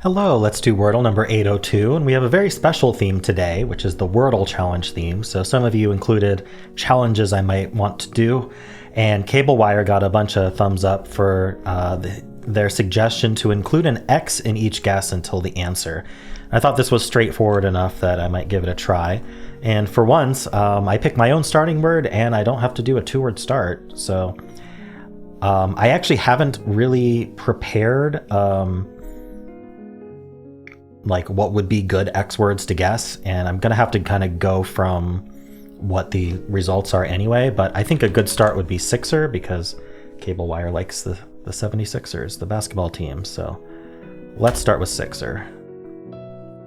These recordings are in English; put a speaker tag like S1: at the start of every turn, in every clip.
S1: Hello, let's do Wordle number 802, and we have a very special theme today, which is the Wordle challenge theme. So some of you included challenges I might want to do, and Cable Wire got a bunch of thumbs up for their suggestion to include an X in each guess until the answer. I thought this was straightforward enough that I might give it a try. And for once, I picked my own starting word, and I don't have to do a two-word start. So I actually haven't really prepared like what would be good X words to guess, and I'm gonna have to kind of go from what the results are anyway, but I think a good start would be Sixer because Cable Wire likes the 76ers, the basketball team. So let's start with Sixer.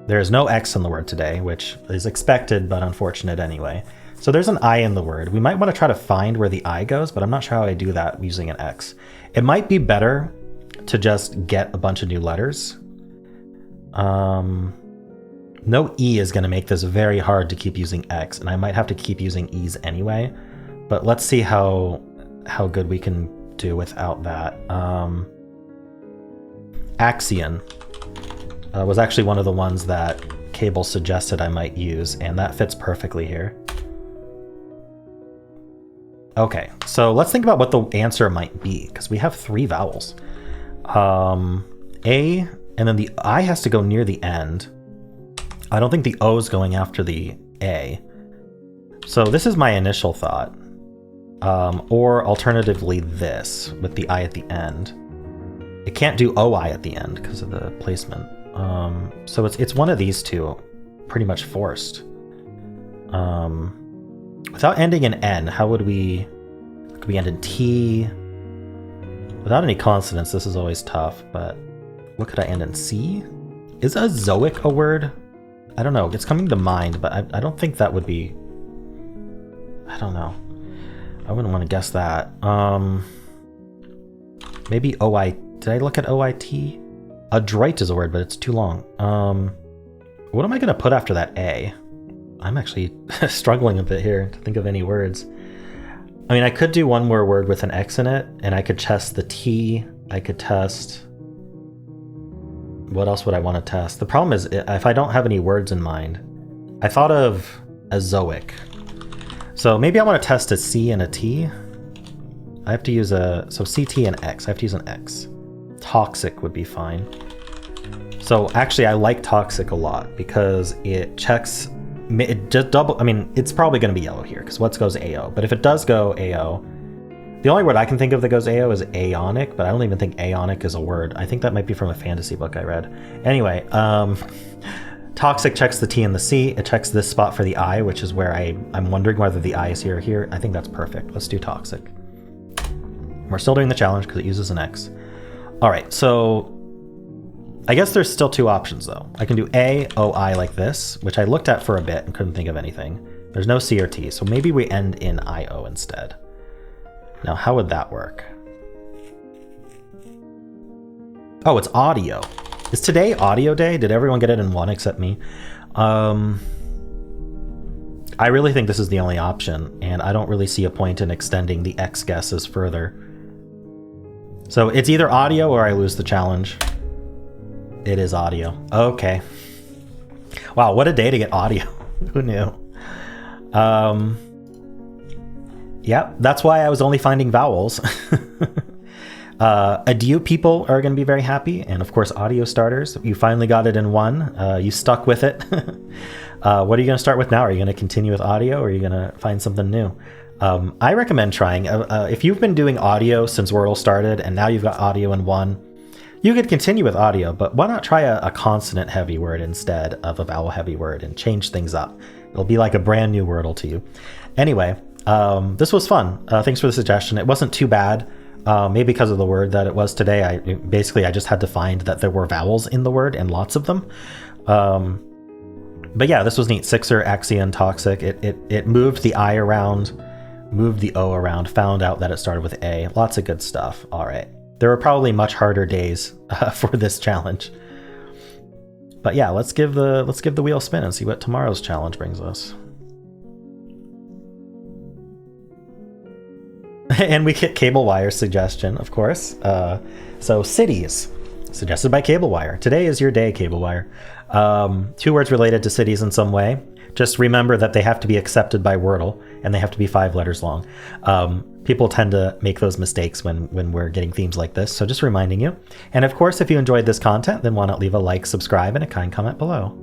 S1: There is no X in the word today, which is expected but unfortunate anyway. So there's an I in the word. We might want to try to find where the I goes, but I'm not sure how I do that using an X. It might be better to just get a bunch of new letters. No E is going to make this very hard to keep using X, and I might have to keep using E's anyway, but let's see how good we can do without that. Axion was actually one of the ones that Cable suggested I might use, and that fits perfectly here. Okay, so let's think about what the answer might be, because we have three vowels. A, and then the I has to go near the end. I don't think the O is going after the A. So this is my initial thought. Or alternatively this, with the I at the end. It can't do OI at the end because of the placement. So it's one of these two, pretty much forced. Without ending in N, how would we... Could we end in T? Without any consonants, this is always tough, but... What could I end in? C? Is azoic a word? I don't know. It's coming to mind, but I don't think that would be... I don't know. I wouldn't want to guess that. Maybe OI... Did I look at OIT? Adroit is a word, but it's too long. What am I going to put after that A? I'm actually struggling a bit here to think of any words. I mean, I could do one more word with an X in it, and I could test the T. I could test... What else would I want to test? The problem is, if I don't have any words in mind, I thought of azoic. So maybe I want to test a C and a T. I have to use so CT and X. I have to use an X. Toxic would be fine. So actually, I like toxic a lot because it checks, it just double, I mean, it's probably going to be yellow here because what goes AO. But if it does go AO, the only word I can think of that goes AO is aonic, but I don't even think aonic is a word. I think that might be from a fantasy book I read. Anyway, toxic checks the T and the C. It checks this spot for the I, which is where I'm wondering whether the I is here or here. I think that's perfect. Let's do toxic. We're still doing the challenge because it uses an X. All right, so I guess there's still two options though. I can do A, O, I like this, which I looked at for a bit and couldn't think of anything. There's no C or T, so maybe we end in IO instead. Now, how would that work? Oh, it's audio. Is today audio day? Did everyone get it in one except me? I really think this is the only option, and I don't really see a point in extending the X guesses further. So it's either audio or I lose the challenge. It is audio. Okay. Wow, what a day to get audio. Who knew? Yeah, that's why I was only finding vowels. Adieu people are going to be very happy. And of course, audio starters. You finally got it in one. You stuck with it. What are you going to start with now? Are you going to continue with audio or are you going to find something new? I recommend trying. If you've been doing audio since Wordle started and now you've got audio in one, you could continue with audio, but why not try a consonant heavy word instead of a vowel heavy word and change things up? It'll be like a brand new Wordle to you. Anyway, this was fun. Thanks for the suggestion. It wasn't too bad. Maybe because of the word that it was today. I just had to find that there were vowels in the word and lots of them. But yeah, this was neat. Sixer, Axion, Toxic. It moved the I around, moved the O around, found out that it started with A. Lots of good stuff. All right. There were probably much harder days for this challenge. But yeah, let's give the wheel a spin and see what tomorrow's challenge brings us. And we get Cable Wire's suggestion, of course. So cities. Suggested by Cable Wire. Today is your day, Cable Wire. 2 words related to cities in some way. Just remember that they have to be accepted by Wordle, and they have to be 5 letters long. People tend to make those mistakes when we're getting themes like this, so just reminding you. And of course, if you enjoyed this content, then why not leave a like, subscribe, and a kind comment below.